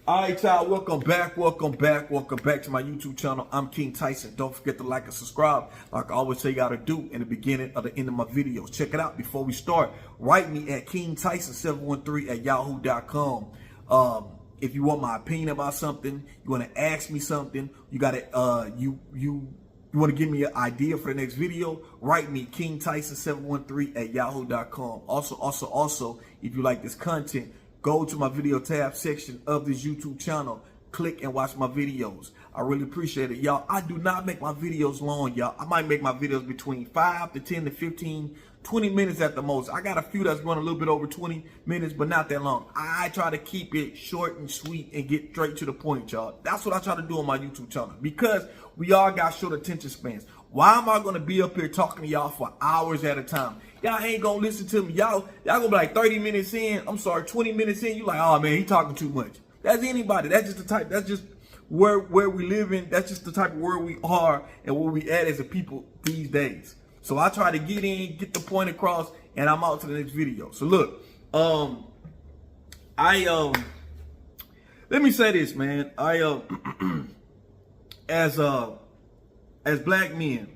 All right, y'all, welcome back to my YouTube channel. I'm King Tyson. Don't forget to like and subscribe, like I always say you gotta do in the beginning or the end of my videos. Check it out. Before we start, write me at kingtyson713@yahoo.com. If you want my opinion about something, you want to ask me something, you gotta you want to give me an idea for the next video, write me kingtyson713@yahoo.com. Also, if you like this content, go to my video tab section of this YouTube channel. Click and watch my videos. I really appreciate it, y'all. I do not make my videos long, y'all. I might make my videos between 5 to 10 to 15, 20 minutes at the most. I got a few that's running a little bit over 20 minutes, but not that long. I try to keep it short and sweet and get straight to the point, y'all. That's what I try to do on my YouTube channel because we all got short attention spans. Why am I gonna be up here talking to y'all for hours at a time? Y'all ain't gonna listen to me. Y'all gonna be like 30 minutes in. I'm sorry, 20 minutes in. You like, oh man, he talking too much. That's anybody. That's just the type. That's just where we live in. That's just the type of where we are and where we at as a people these days. So I try to get in, get the point across, and I'm out to the next video. So look, let me say this, man. As black men,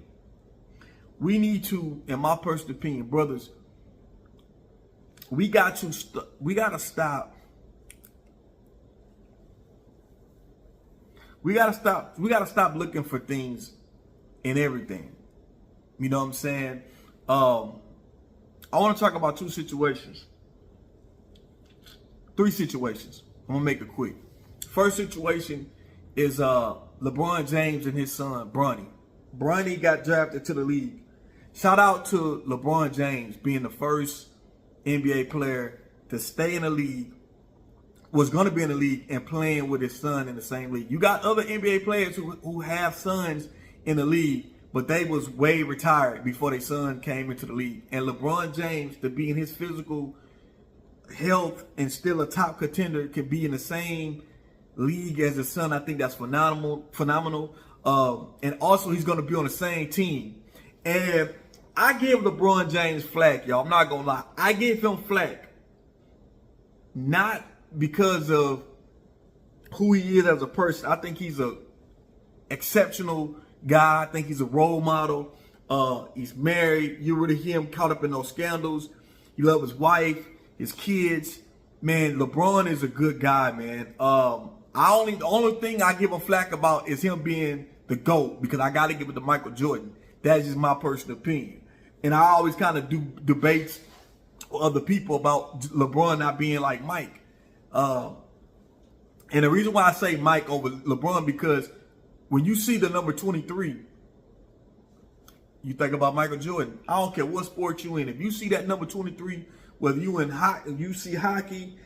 we need to, in my personal opinion, brothers, we gotta stop looking for things in everything. You know what I'm saying? I want to talk about three situations. I'm gonna make it quick. First situation is LeBron James and his son Bronny. Bronny got drafted to the league. Shout out to LeBron James being the first NBA player to stay in the league, was going to be in the league and playing with his son in the same league. You got other NBA players who have sons in the league, but they was way retired before their son came into the league. And LeBron James, to be in his physical health and still a top contender, can be in the same league as his son. I think that's phenomenal. And also he's going to be on the same team. And I give LeBron James flack, y'all. I'm not going to lie. I give him flack. Not because of who he is as a person. I think he's a exceptional guy. I think he's a role model. He's married. You really hear him caught up in those scandals. He loves his wife, his kids. Man, LeBron is a good guy, man. The only thing I give him flack about is him being the GOAT, because I got to give it to Michael Jordan. That's just my personal opinion. And I always kind of do debates with other people about LeBron not being like Mike. And the reason why I say Mike over LeBron, because when you see the number 23, you think about Michael Jordan. I don't care what sport you in. If you see that number 23, whether you in hockey, you see hockey,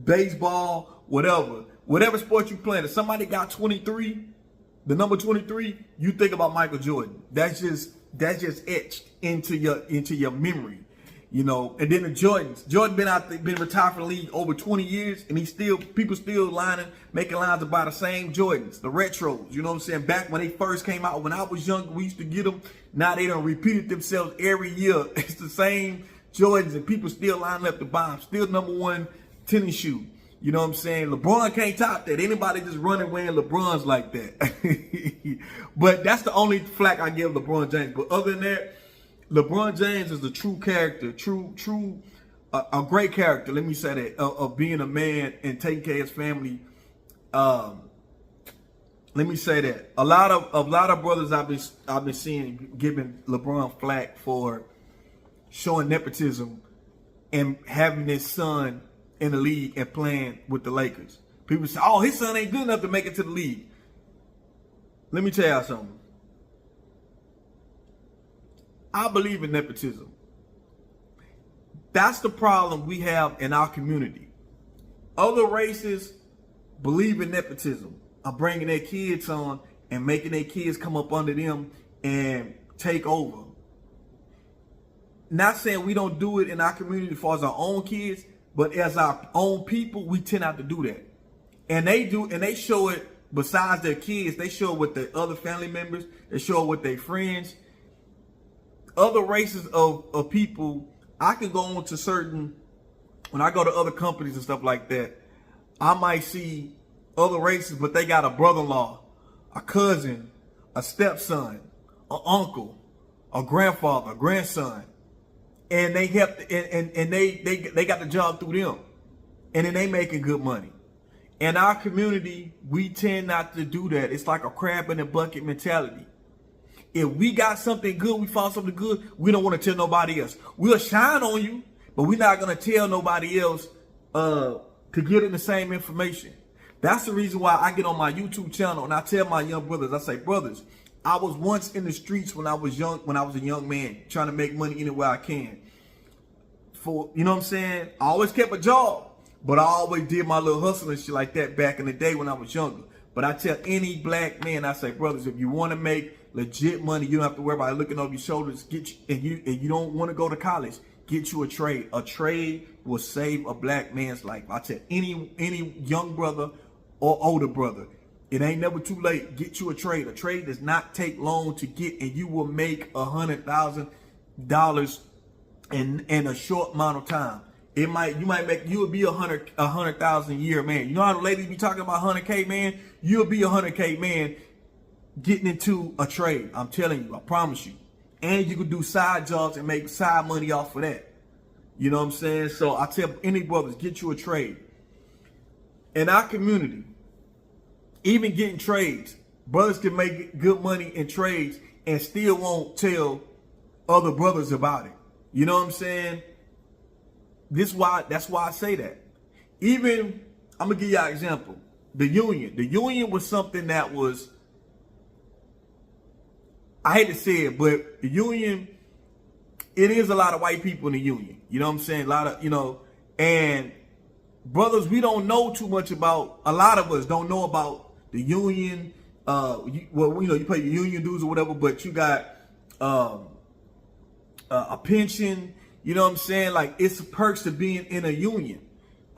baseball, whatever sport you playing, if somebody got 23, the number 23, you think about Michael Jordan. That's just etched into your memory. You know, and then the Jordans. Jordan been retired from the league over 20 years, and people still making lines about the same Jordans, the retros. You know what I'm saying? Back when they first came out, when I was young, we used to get them. Now they done repeated themselves every year. It's the same Jordans, and people still lining up to buy them. Still #1 tennis shoe. You know what I'm saying? LeBron can't top that. Anybody just running wearing LeBrons like that. But that's the only flack I give LeBron James. But other than that, LeBron James is a true character, a great character. Let me say that, of being a man and taking care of his family. Let me say that a lot of brothers I've been seeing giving LeBron flack for showing nepotism and having his son in the league and playing with the Lakers. People say, "Oh, his son ain't good enough to make it to the league." Let me tell y'all something. I believe in nepotism. That's the problem we have in our community. Other races believe in nepotism, are bringing their kids on and making their kids come up under them and take over. Not saying we don't do it in our community as far as our own kids, but as our own people, we tend not to do that. And they do, and they show it besides their kids. They show it with their other family members. They show it with their friends. Other races of people, I can go on to certain, when I go to other companies and stuff like that, I might see other races, but they got a brother-in-law, a cousin, a stepson, an uncle, a grandfather, a grandson, and they help, and they got the job through them, and then they making good money. In our community, we tend not to do that. It's like a crab in a bucket mentality. If we got something good, we found something good, we don't want to tell nobody else. We'll shine on you, but we're not going to tell nobody else to get in the same information. That's the reason why I get on my YouTube channel and I tell my young brothers, I say, brothers, I was once in the streets when I was young, when I was a young man, trying to make money any way I can. You know what I'm saying? I always kept a job, but I always did my little hustle and shit like that back in the day when I was younger. But I tell any black man, I say, brothers, if you want to make legit money, you don't have to worry about looking over your shoulders. And you don't want to go to college, get you a trade. A trade will save a black man's life. I tell any young brother or older brother, it ain't never too late. Get you a trade. A trade does not take long to get, and you will make $100,000 in a short amount of time. You will be 100,000 a year, man. You know how the ladies be talking about 100K, man? You'll be 100K, man, getting into a trade. I'm telling you, I promise you. And you can do side jobs and make side money off of that. You know what I'm saying? So I tell any brothers, get you a trade. In our community, even getting trades, brothers can make good money in trades and still won't tell other brothers about it. You know what I'm saying? That's why I say that. Even, I'm gonna give you an example. The union. The union was something that was, I hate to say it, but the union, it is a lot of white people in the union. You know what I'm saying? A lot of, and brothers, we don't know too much about, a lot of us don't know about the union. You pay your union dues or whatever, but you got a pension. You know what I'm saying? Like, it's perks to being in a union.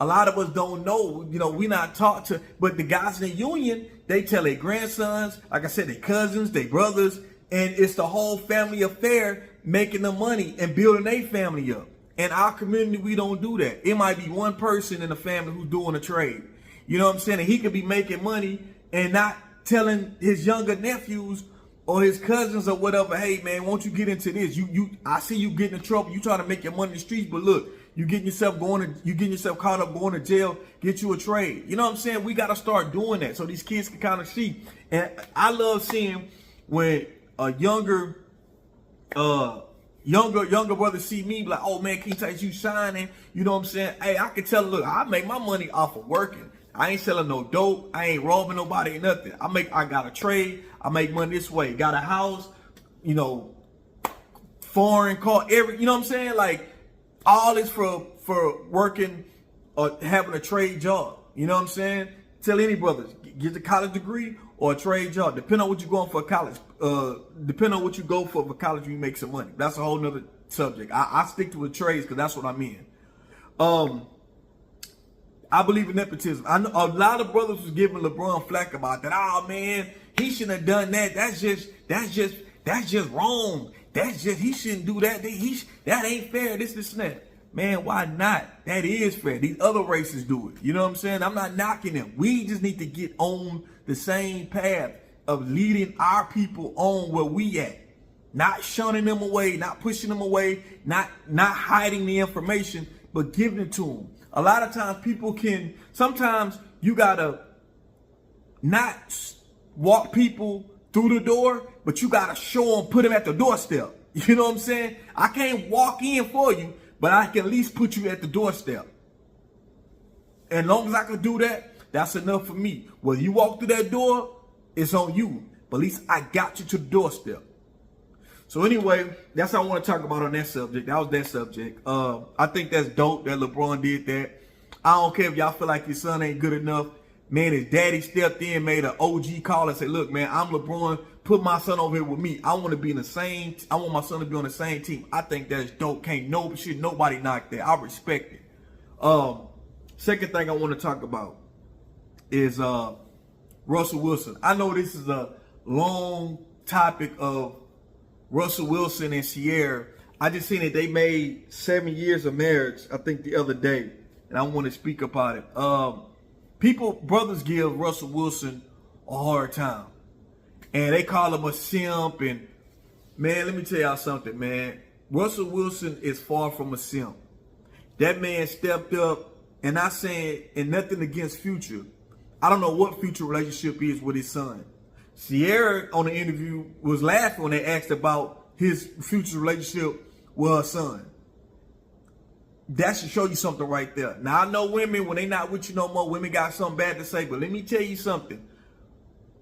A lot of us don't know, we not taught to, but the guys in the union, they tell their grandsons, like I said, their cousins, their brothers, and it's the whole family affair making the money and building their family up. In our community, we don't do that. It might be one person in the family who's doing a trade. You know what I'm saying? And he could be making money and not telling his younger nephews or his cousins or whatever, hey man, won't you get into this? I see you getting in trouble. You trying to make your money in the streets, but look, you getting yourself caught up going to jail, get you a trade. You know what I'm saying? We got to start doing that so these kids can kind of see. And I love seeing when a younger brother see me like, oh man, King Titans, you shining. You know what I'm saying? Hey, I can tell, look, I make my money off of working. I ain't selling no dope. I ain't robbing nobody or nothing. I got a trade. I make money this way. Got a house, foreign car, you know what I'm saying? Like, all this for working or having a trade job. You know what I'm saying? Tell any brothers, get a college degree or a trade job. Depending on what you're going for college. Depending on what you go for college, you make some money. That's a whole nother subject. I stick to the trades because that's what I'm in. I believe in nepotism. I know a lot of brothers was giving LeBron flack about that. Oh man, he shouldn't have done that. That's just wrong. He shouldn't do that. That ain't fair. This and that. Man, why not? That is fair. These other races do it. You know what I'm saying? I'm not knocking them. We just need to get on the same path of leading our people on where we at. Not shunning them away, not pushing them away, not hiding the information, but giving it to them. A lot of times sometimes you gotta not walk people through the door, but you gotta show them, put them at the doorstep. You know what I'm saying? I can't walk in for you, but I can at least put you at the doorstep. And as long as I can do that, that's enough for me. Whether you walk through that door, it's on you. But at least I got you to the doorstep. So anyway, that's what I want to talk about on that subject. That was that subject. I think that's dope that LeBron did that. I don't care if y'all feel like your son ain't good enough. Man, his daddy stepped in, made an OG call and said, look, man, I'm LeBron. Put my son over here with me. I want my son to be on the same team. I think that's dope. Nobody knock that. I respect it. Second thing I want to talk about is Russell Wilson. I know this is a long topic of Russell Wilson and Ciara. I just seen it. They made 7 years of marriage, I think, the other day, and I want to speak about it. brothers give Russell Wilson a hard time. And they call him a simp. And man, let me tell y'all something, man. Russell Wilson is far from a simp. That man stepped up, and not saying, and nothing against Future. I don't know what Future relationship is with his son. Ciara on the interview was laughing when they asked about his Future relationship with her son. That should show you something right there. Now, I know women, when they not with you no more, women got something bad to say, but let me tell you something.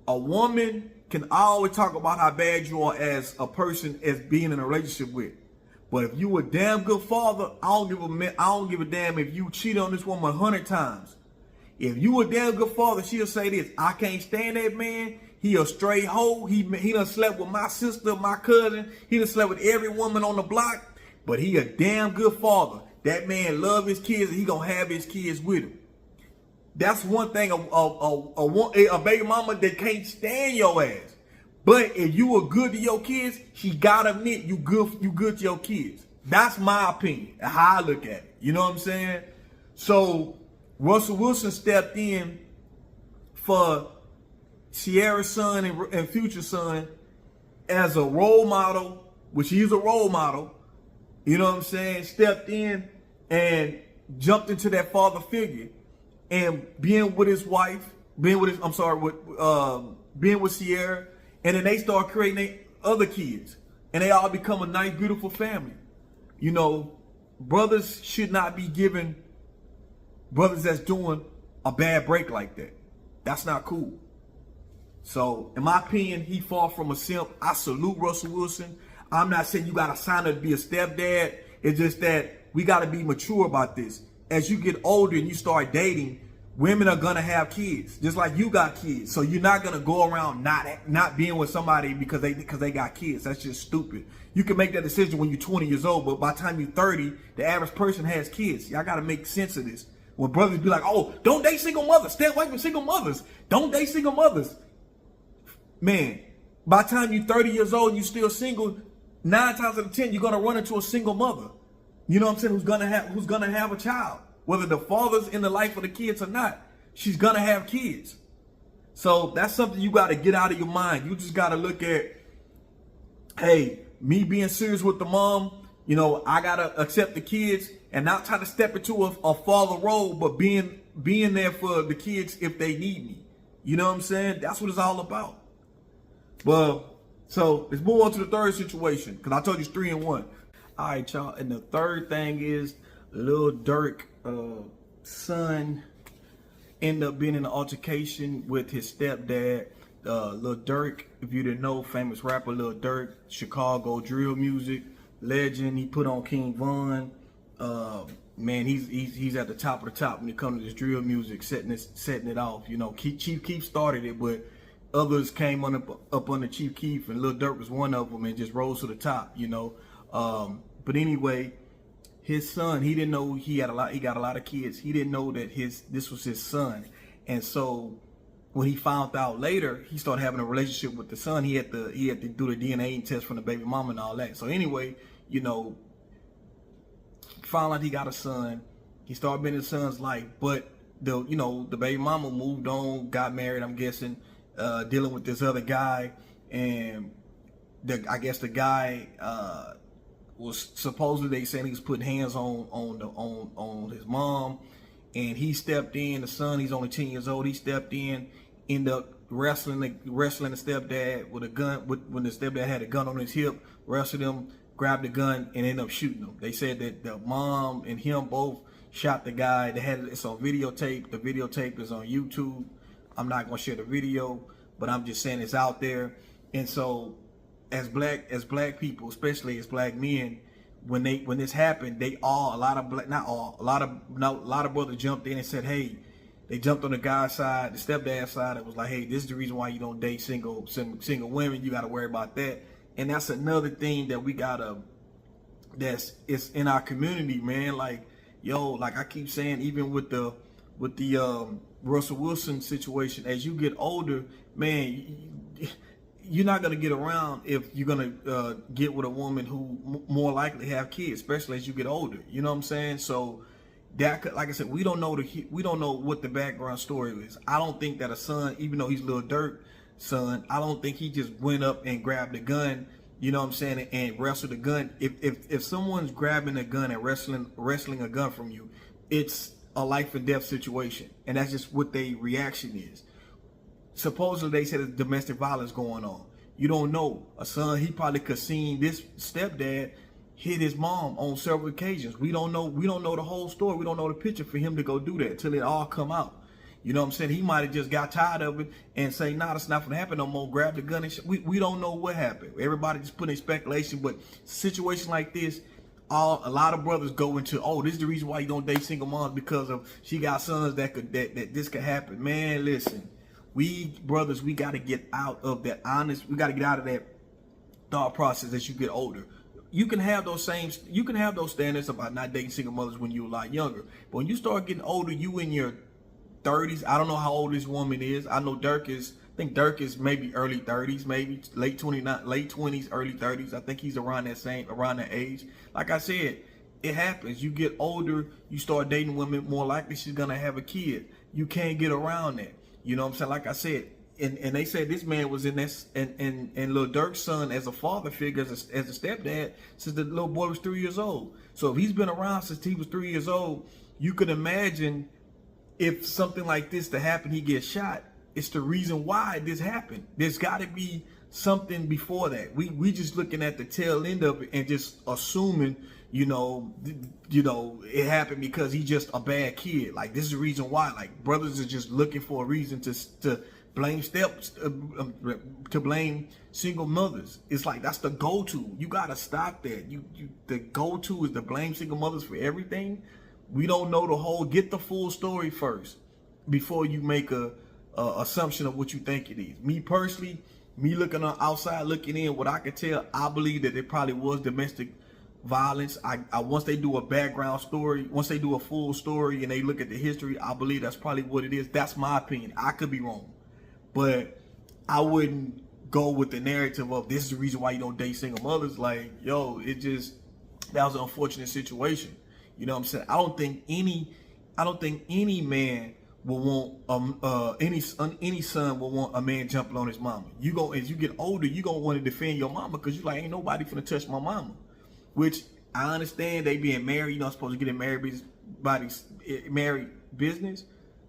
A woman can always talk about how bad you are as a person as being in a relationship with. But if you a damn good father, I don't give a damn if you cheat on this woman 100 times. If you a damn good father, she'll say this: I can't stand that man. He a straight hoe. He done slept with my sister, my cousin. He done slept with every woman on the block. But he a damn good father. That man love his kids, and he gonna have his kids with him. That's one thing, a baby mama that can't stand your ass. But if you were good to your kids, she gotta admit you good to your kids. That's my opinion, how I look at it. You know what I'm saying? So Russell Wilson stepped in for Ciara's son and Future's son as a role model, which he's a role model. You know what I'm saying? Stepped in and jumped into that father figure, and being with his wife, being with Ciara, and then they start creating their other kids, and they all become a nice, beautiful family. You know, brothers should not be giving brothers that's doing a bad break like that. That's not cool. So, in my opinion, he far from a simp. I salute Russell Wilson. I'm not saying you gotta sign up to be a stepdad. It's just that we gotta be mature about this. As you get older and you start dating, women are gonna have kids, just like you got kids. So you're not gonna go around not being with somebody because they got kids. That's just stupid. You can make that decision when you're 20 years old, but by the time you're 30, the average person has kids. Y'all gotta make sense of this. When brothers be like, "Oh, don't date single mothers. Stay away from single mothers. Don't date single mothers." Man, by the time you're 30 years old and you're still single, 9 times out of 10, you're gonna run into a single mother. You know what I'm saying? Who's gonna have a child. Whether the father's in the life of the kids or not, she's gonna have kids. So that's something you gotta get out of your mind. You just gotta look at, hey, me being serious with the mom, you know, I gotta accept the kids and not try to step into a father role, but being there for the kids if they need me. You know what I'm saying? That's what it's all about. Well, so let's move on to the third situation, because I told you it's 3 and 1. All right, y'all. And the third thing is Lil Durk son ended up being in an altercation with his stepdad. Lil Durk, if you didn't know, famous rapper Lil Durk, Chicago drill music legend. He put on King Von. Man, he's at the top of the top when it comes to this drill music, setting it off. You know, Chief Keef started it, but others came up under Chief Keef, and Lil Durk was one of them, and just rose to the top. You know, but anyway, his son, he didn't know he got a lot of kids. He didn't know that this was his son, and so when he found out later, he started having a relationship with the son. He had to do the DNA test from the baby mama and all that. So anyway, you know, found out he got a son. He started being in his son's life, but the baby mama moved on, got married, I'm guessing, dealing with this other guy, and I guess the guy was supposedly, they saying he was putting hands on his mom, and he stepped in. The son, he's only 10 years old. He stepped in, ended up wrestling the stepdad with a gun. When the stepdad had a gun on his hip, wrestled him, grabbed the gun, and ended up shooting him. They said that the mom and him both shot the guy. It's on videotape. The videotape is on YouTube. I'm not gonna share the video, but I'm just saying it's out there. And so, as black people, especially as black men, when this happened, a lot of brothers jumped in and said, hey, they jumped on the guy's side, the stepdad's side. It was like, hey, this is the reason why you don't date single women. You got to worry about that. And that's another thing that it's in our community, man. Like, yo, like I keep saying, even with the Russell Wilson situation, as you get older, man, you're not gonna get around if you're gonna get with a woman who more likely have kids, especially as you get older. You know what I'm saying? So that could, like I said, we don't know what the background story is. I don't think that a son, even though he's Lil Durk's son, I don't think he just went up and grabbed a gun, you know what I'm saying, and wrestled a gun. If someone's grabbing a gun and wrestling a gun from you, it's a life and death situation, and that's just what their reaction is. Supposedly they said there's domestic violence going on. You don't know. A son, he probably could seen this stepdad hit his mom on several occasions. We don't know the whole story. We don't know the picture for him to go do that till it all come out. You know what I'm saying? He might have just got tired of it and say, nah, that's not gonna happen no more. Grab the gun and we don't know what happened. Everybody just putting speculation, but situation like this, a lot of brothers go into, oh, this is the reason why you don't date single moms, because of she got sons that this could happen. Man, listen, we brothers, we got to get out of that we got to get out of that thought process as you get older. You can have those standards about not dating single mothers when you're a lot younger. But when you start getting older, you in your 30s. I don't know how old this woman is. I know I think Durk is maybe early 30s, maybe late 20s, early 30s. I think he's around that age. Like I said, it happens. You get older, you start dating women, more likely she's gonna have a kid. You can't get around that. You know what I'm saying? Like I said, and they said this man was in this, and Lil Durk's son as a father figure, as a stepdad, since the little boy was 3 years old. So if he's been around since he was 3 years old, you could imagine if something like this to happen, he gets shot. It's the reason why this happened. There's got to be something before that. We just looking at the tail end of it and just assuming, you know, it happened because he's just a bad kid. Like, this is the reason why. Like, brothers are just looking for a reason to blame to blame single mothers. It's like that's the go-to. You gotta stop that. The go-to is to blame single mothers for everything. We don't know the whole. Get the full story first before you make a assumption of what you think it is. Me personally, me looking on outside looking in, what I can tell, I believe that it probably was domestic violence. I once they do a background story, once they do a full story and they look at the history, I believe that's probably what it is. That's my opinion. I could be wrong, but I wouldn't go with the narrative of this is the reason why you don't date single mothers. Like, yo, that was an unfortunate situation. You know what I'm saying? I don't think any man will want any son will want a man jumping on his mama. As you get older, you gonna want to defend your mama because you like, ain't nobody finna touch my mama. Which I understand, they being married, you're not supposed to get in married business,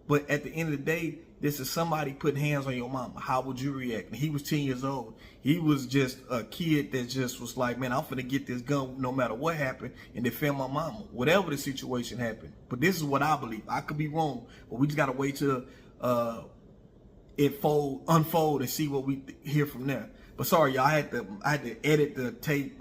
but at the end of the day, this is somebody putting hands on your mama. How would you react? And he was 10 years old. He was just a kid that just was like, man, I'm finna get this gun no matter what happened and defend my mama, whatever the situation happened. But this is what I believe. I could be wrong, but we just gotta wait till it unfold and see what we hear from there. But sorry, y'all, I had to edit the tape.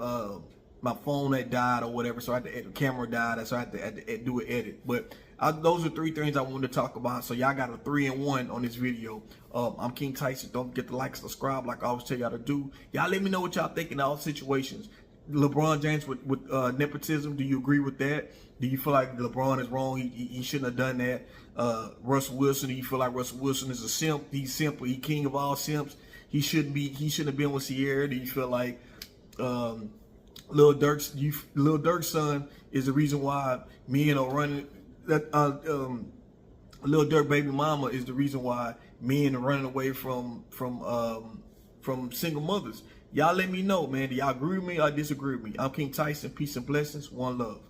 My phone had died or whatever, so the camera died, so I had to do an edit. But those are three things I wanted to talk about. So y'all got a 3-in-1 on this video. I'm King Tyson. Don't forget to like, subscribe, like I always tell y'all to do. Y'all let me know what y'all think in all situations. LeBron James with nepotism, do you agree with that? Do you feel like LeBron is wrong? He shouldn't have done that. Russell Wilson, do you feel like Russell Wilson is a simp? He's simple. He's king of all simps. He shouldn't have been with Sierra. Do you feel like Lil Durk's son is the reason why men are running? Lil Durk baby mama is the reason why men are running away from single mothers. Y'all let me know, man. Do y'all agree with me or disagree with me? I'm King Tyson. Peace and blessings. One love.